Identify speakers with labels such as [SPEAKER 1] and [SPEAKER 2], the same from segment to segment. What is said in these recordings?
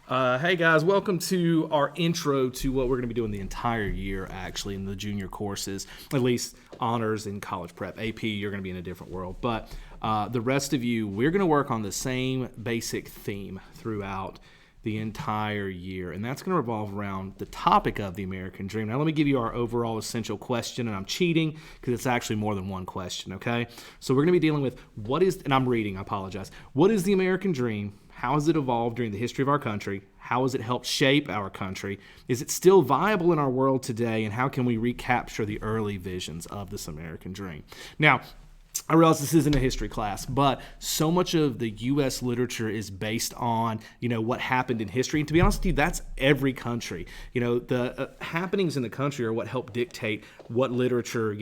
[SPEAKER 1] Hey guys, welcome to our intro to what we're going to be doing the entire year, actually, in the junior courses, at least honors and college prep. AP, you're going to be in a different world. But the rest of you, we're going to work on the same basic theme throughout the entire year, and that's going to revolve around the topic of the American dream. Now, let me give you our overall essential question, and I'm cheating because it's actually more than one question, okay? So we're going to be dealing with and I'm reading, I apologize. What is the American dream? How has it evolved during the history of our country? How has it helped shape our country? Is it still viable in our world today? And how can we recapture the early visions of this American dream? Now, I realize this isn't a history class, but so much of the U.S. literature is based on, what happened in history. And to be honest with you, that's every country. The happenings in the country are what help dictate what literature,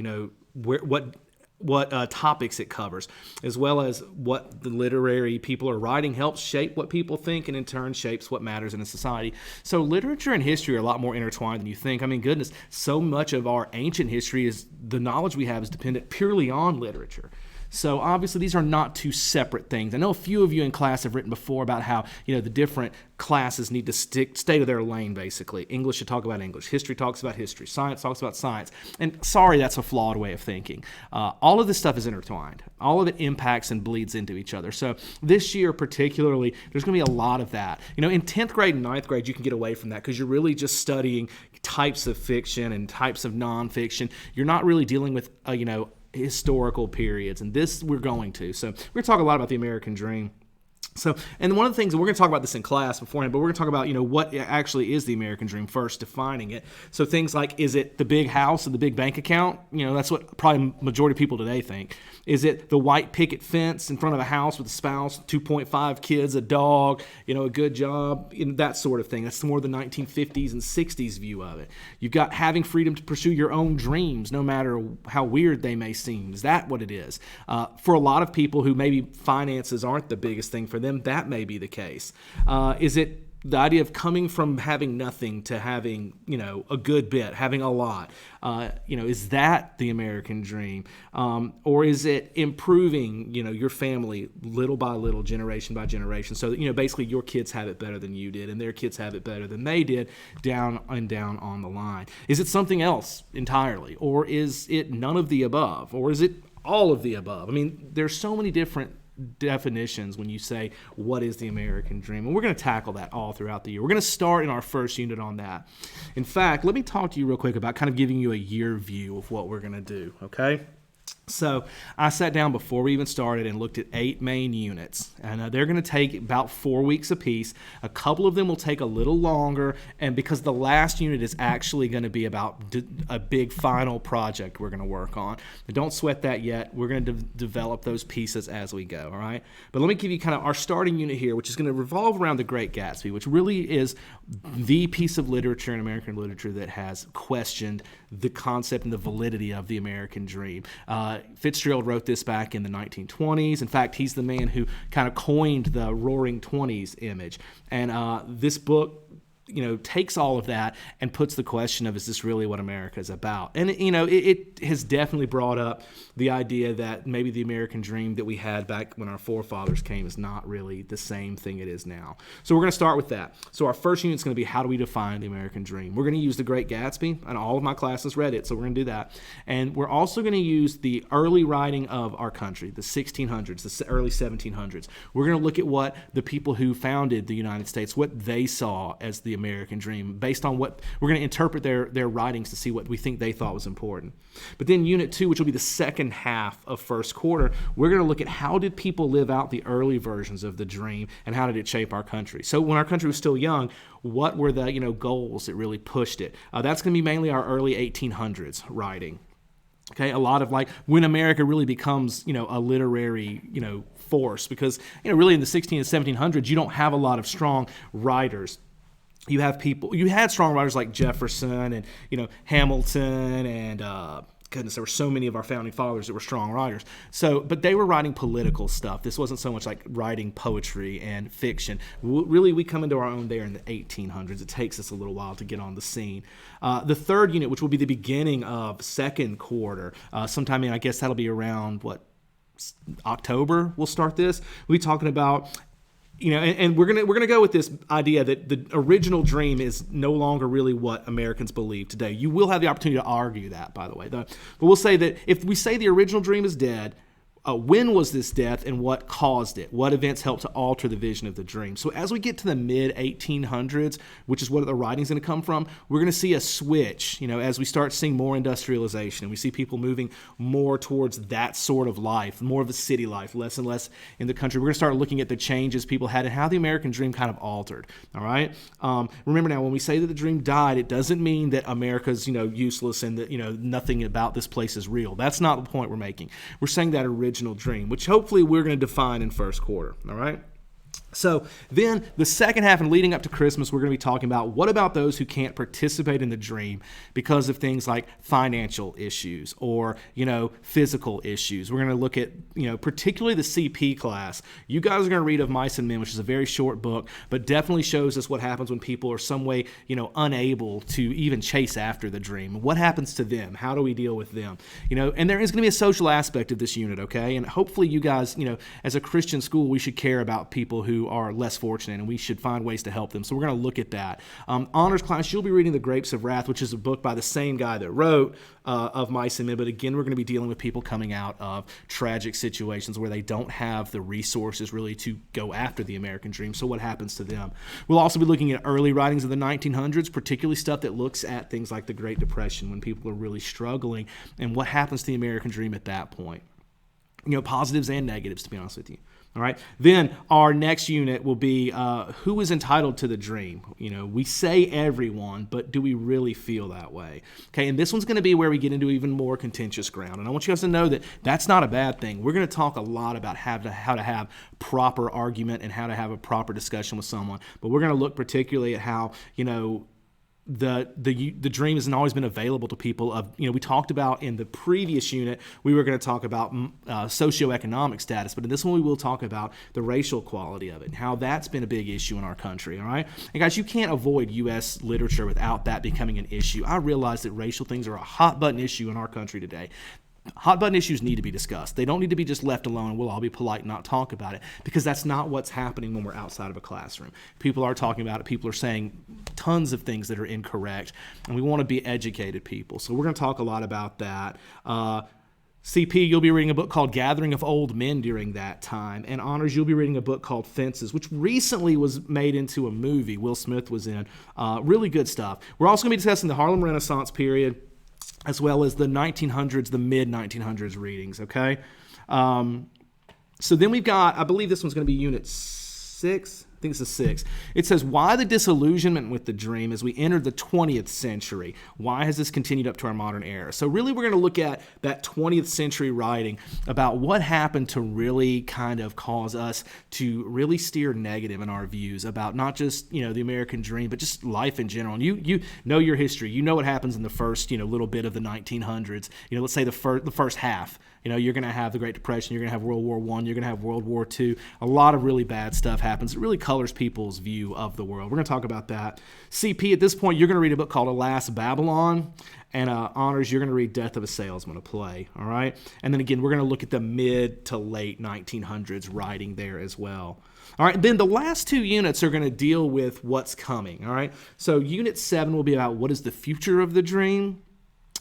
[SPEAKER 1] what topics it covers, as well as what the literary people are writing helps shape what people think, and in turn shapes what matters in a society. So literature and history are a lot more intertwined than you think. I mean, goodness, so much of our ancient history the knowledge we have is dependent purely on literature. So obviously these are not two separate things. I know a few of you in class have written before about how, the different classes need to stay to their lane, basically. English should talk about English. History talks about history. Science talks about science. And sorry, that's a flawed way of thinking. All of this stuff is intertwined. All of it impacts and bleeds into each other. So this year particularly, there's going to be a lot of that. In 10th grade and 9th grade, you can get away from that because you're really just studying types of fiction and types of nonfiction. You're not really dealing with, historical periods, and this we're going to. So we're going to talk a lot about the American dream. So, and one of the things, and we're going to talk about this in class beforehand, but we're going to talk about, what actually is the American dream first, defining it. So things like, is it the big house and the big bank account? That's what probably majority of people today think. Is it the white picket fence in front of a house with a spouse, 2.5 kids, a dog, a good job, that sort of thing? That's more the 1950s and 60s view of it. You've got having freedom to pursue your own dreams, no matter how weird they may seem. Is that what it is? For a lot of people who maybe finances aren't the biggest thing for them, that may be the case. Is it the idea of coming from having nothing to having, a good bit, having a lot? Is that the American dream? Or is it improving, your family little by little, generation by generation, so that, basically your kids have it better than you did and their kids have it better than they did, down and down on the line? Is it something else entirely? Or is it none of the above? Or is it all of the above? I mean, there's so many different definitions when you say what is the American dream, and we're going to tackle that all throughout the year. We're going to start in our first unit on that. In fact, let me talk to you real quick about kind of giving you a year view of what we're going to do, okay? So I sat down before we even started and looked at 8 main units, and they're going to take about 4 weeks apiece. A couple of them will take a little longer, and because the last unit is actually going to be about a big final project we're going to work on. But don't sweat that yet. We're going to develop those pieces as we go, all right? But let me give you kind of our starting unit here, which is going to revolve around The Great Gatsby, which really is the piece of literature in American literature that has questioned the concept and the validity of the American dream. Fitzgerald wrote this back in the 1920s. In fact, he's the man who kind of coined the Roaring Twenties image. And this book, takes all of that and puts the question of, is this really what America is about? And, it has definitely brought up the idea that maybe the American dream that we had back when our forefathers came is not really the same thing it is now. So we're going to start with that. So our first unit is going to be, how do we define the American dream? We're going to use The Great Gatsby, and all of my classes read it, so we're going to do that. And we're also going to use the early writing of our country, the 1600s, the early 1700s. We're going to look at what the people who founded the United States, what they saw as the American dream, based on what we're going to interpret their writings to see what we think they thought was important. But then unit 2, which will be the second half of first quarter, we're going to look at how did people live out the early versions of the dream and how did it shape our country. So when our country was still young, what were the goals that really pushed it? That's going to be mainly our early 1800s writing. Okay, a lot of when America really becomes, a literary, force, because, really in the 16 and 1700s, you don't have a lot of strong writers. You had strong writers like Jefferson and, Hamilton and, goodness, there were so many of our founding fathers that were strong writers. So, but they were writing political stuff. This wasn't so much like writing poetry and fiction. Really, we come into our own there in the 1800s. It takes us a little while to get on the scene. The third unit, which will be the beginning of second quarter, sometime in, I guess that'll be around, October, we'll start this. We'll be talking about and we're gonna go with this idea that the original dream is no longer really what Americans believe today. You will have the opportunity to argue that, by the way, but we'll say that if we say the original dream is dead, when was this death and what caused it? What events helped to alter the vision of the dream? So as we get to the mid-1800s, which is what the writing's going to come from, we're going to see a switch, as we start seeing more industrialization and we see people moving more towards that sort of life, more of a city life, less and less in the country. We're going to start looking at the changes people had and how the American dream kind of altered, all right? Remember now, when we say that the dream died, it doesn't mean that America's, useless and that, nothing about this place is real. That's not the point we're making. We're saying that original dream, which hopefully we're going to define in first quarter, all right? So then the second half and leading up to Christmas, we're going to be talking about what about those who can't participate in the dream because of things like financial issues or, physical issues. We're going to look at, particularly the CP class. You guys are going to read of Mice and Men, which is a very short book, but definitely shows us what happens when people are some way, unable to even chase after the dream. What happens to them? How do we deal with them? And there is going to be a social aspect of this unit, okay? And hopefully you guys, as a Christian school, we should care about people who are less fortunate, and we should find ways to help them. So we're going to look at that. Honors class, you'll be reading The Grapes of Wrath, which is a book by the same guy that wrote of Mice and Men, but again, we're going to be dealing with people coming out of tragic situations where they don't have the resources really to go after the American dream. So what happens to them? We'll also be looking at early writings of the 1900s, particularly stuff that looks at things like the Great Depression when people are really struggling and what happens to the American dream at that point. Positives and negatives, to be honest with you. All right. Then our next unit will be who is entitled to the dream. We say everyone, but do we really feel that way? Okay. And this one's going to be where we get into even more contentious ground. And I want you guys to know that that's not a bad thing. We're going to talk a lot about how to have proper argument and how to have a proper discussion with someone. But we're going to look particularly at how, the dream hasn't always been available to people of, we talked about in the previous unit, we were going to talk about socioeconomic status, but in this one we will talk about the racial quality of it and how that's been a big issue in our country, all right? And guys, you can't avoid U.S. literature without that becoming an issue. I realize that racial things are a hot button issue in our country today. Hot button issues need to be discussed. They don't need to be just left alone and we'll all be polite and not talk about it, because that's not what's happening when we're outside of a classroom. People are talking about it. People are saying tons of things that are incorrect, and we want to be educated people. So we're going to talk a lot about that. CP, you'll be reading a book called Gathering of Old Men during that time. And Honors, you'll be reading a book called Fences, which recently was made into a movie. Will Smith was in. Really good stuff. We're also going to be discussing the Harlem Renaissance period, as well as the 1900s, the mid-1900s readings, okay? So then we've got, I believe this one's going to be Unit 6. I think it's a 6. It says, why the disillusionment with the dream as we entered the 20th century? Why has this continued up to our modern era? So really we're going to look at that 20th century writing about what happened to really kind of cause us to really steer negative in our views about not just, the American dream, but just life in general. And you know your history. You know what happens in the first, little bit of the 1900s. Let's say the first half. You're going to have the Great Depression. You're going to have World War I. You're going to have World War II. A lot of really bad stuff happens. It really colors people's view of the world. We're going to talk about that. CP, at this point, you're going to read a book called Alas, Babylon. And Honors, you're going to read Death of a Salesman, a play. All right? And then again, we're going to look at the mid to late 1900s writing there as well. All right, then the last two units are going to deal with what's coming. All right? So Unit 7 will be about what is the future of the dream.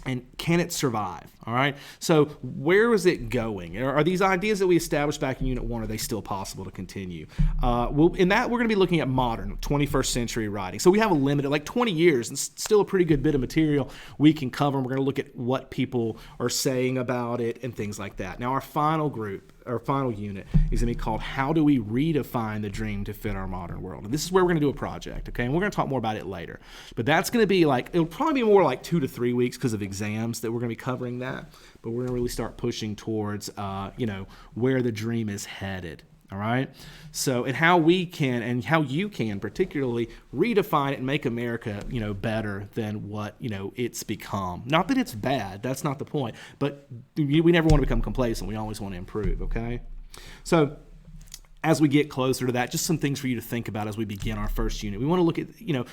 [SPEAKER 1] And can it survive? All right. So where is it going? Are these ideas that we established back in Unit 1, are they still possible to continue? In that, we're going to be looking at modern 21st century writing. So we have a limited, like 20 years, and still a pretty good bit of material we can cover. And we're going to look at what people are saying about it and things like that. Now, our final unit is going to be called How Do We Redefine the Dream to Fit Our Modern World? And this is where we're going to do a project, okay? And we're going to talk more about it later. But that's going to be it'll probably be more like 2 to 3 weeks because of exams that we're going to be covering that. But we're going to really start pushing towards, where the dream is headed. All right. So, and how we can, and how you can particularly redefine it and make America, better than what, it's become. Not that it's bad. That's not the point. But we never want to become complacent. We always want to improve. Okay. So as we get closer to that, just some things for you to think about as we begin our first unit. We want to look at,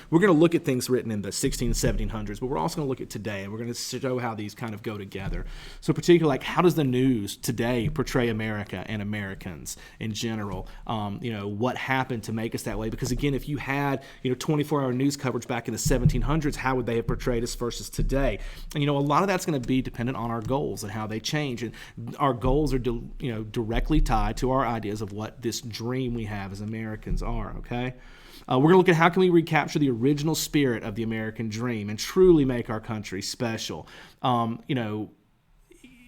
[SPEAKER 1] we're going to look at things written in the 16 and 1700s, but we're also going to look at today, and we're going to show how these kind of go together. So particularly, like, how does the news today portray America and Americans in general? What happened to make us that way? Because again, if you had, 24-hour news coverage back in the 1700s, how would they have portrayed us versus today? And, a lot of that's going to be dependent on our goals and how they change. And our goals are, directly tied to our ideas of what this dream we have as Americans are, okay? We're going to look at how can we recapture the original spirit of the American dream and truly make our country special.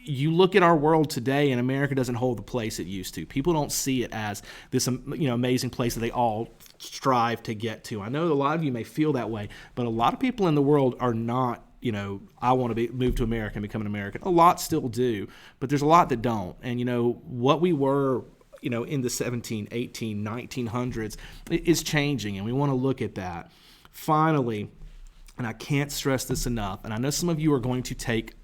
[SPEAKER 1] You look at our world today, and America doesn't hold the place it used to. People don't see it as this, amazing place that they all strive to get to. I know a lot of you may feel that way, but a lot of people in the world are not, I want to move to America and become an American. A lot still do, but there's a lot that don't. And, what we were, in the 17, 18, 1900s is changing, and we want to look at that. Finally, and I can't stress this enough, and I know some of you are going to take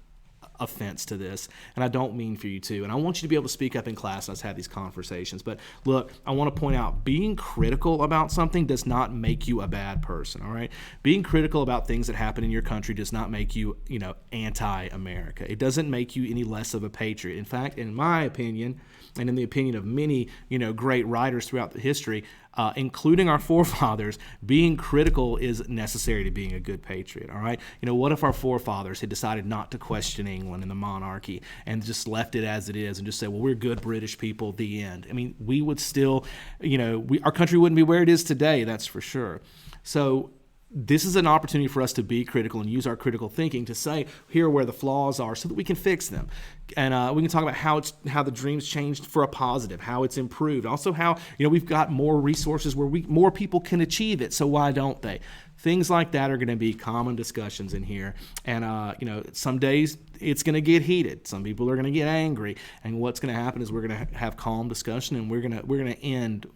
[SPEAKER 1] offense to this, and I don't mean for you to, and I want you to be able to speak up in class and us have these conversations. But look, I want to point out, being critical about something does not make you a bad person, all right? Being critical about things that happen in your country does not make you, anti-America. It doesn't make you any less of a patriot. In fact, in my opinion, and in the opinion of many, great writers throughout the history, including our forefathers, being critical is necessary to being a good patriot, all right? What if our forefathers had decided not to question England and the monarchy and just left it as it is and just said, well, we're good British people, the end? I mean, we would still, our country wouldn't be where it is today, that's for sure. So this is an opportunity for us to be critical and use our critical thinking to say, here are where the flaws are so that we can fix them. And we can talk about how the dream's changed for a positive, how it's improved. Also how, we've got more resources where more people can achieve it, so why don't they? Things like that are going to be common discussions in here. And, some days it's going to get heated. Some people are going to get angry. And what's going to happen is we're going to have calm discussion, and we're going to end,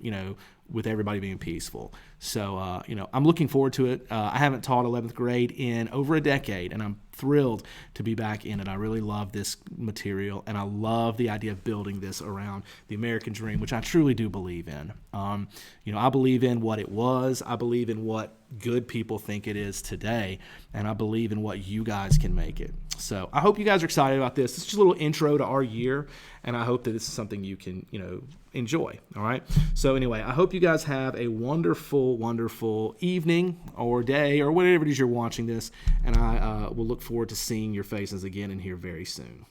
[SPEAKER 1] with everybody being peaceful. So, I'm looking forward to it. I haven't taught 11th grade in over a decade, and I'm thrilled to be back in it. I really love this material, and I love the idea of building this around the American dream, which I truly do believe in. I believe in what it was. I believe in what good people think it is today, and I believe in what you guys can make it. So I hope you guys are excited about this. This is just a little intro to our year, and I hope that this is something you can, enjoy. All right. So anyway, I hope you guys have a wonderful, wonderful evening or day or whatever it is you're watching this, and I will look forward to seeing your faces again in here very soon.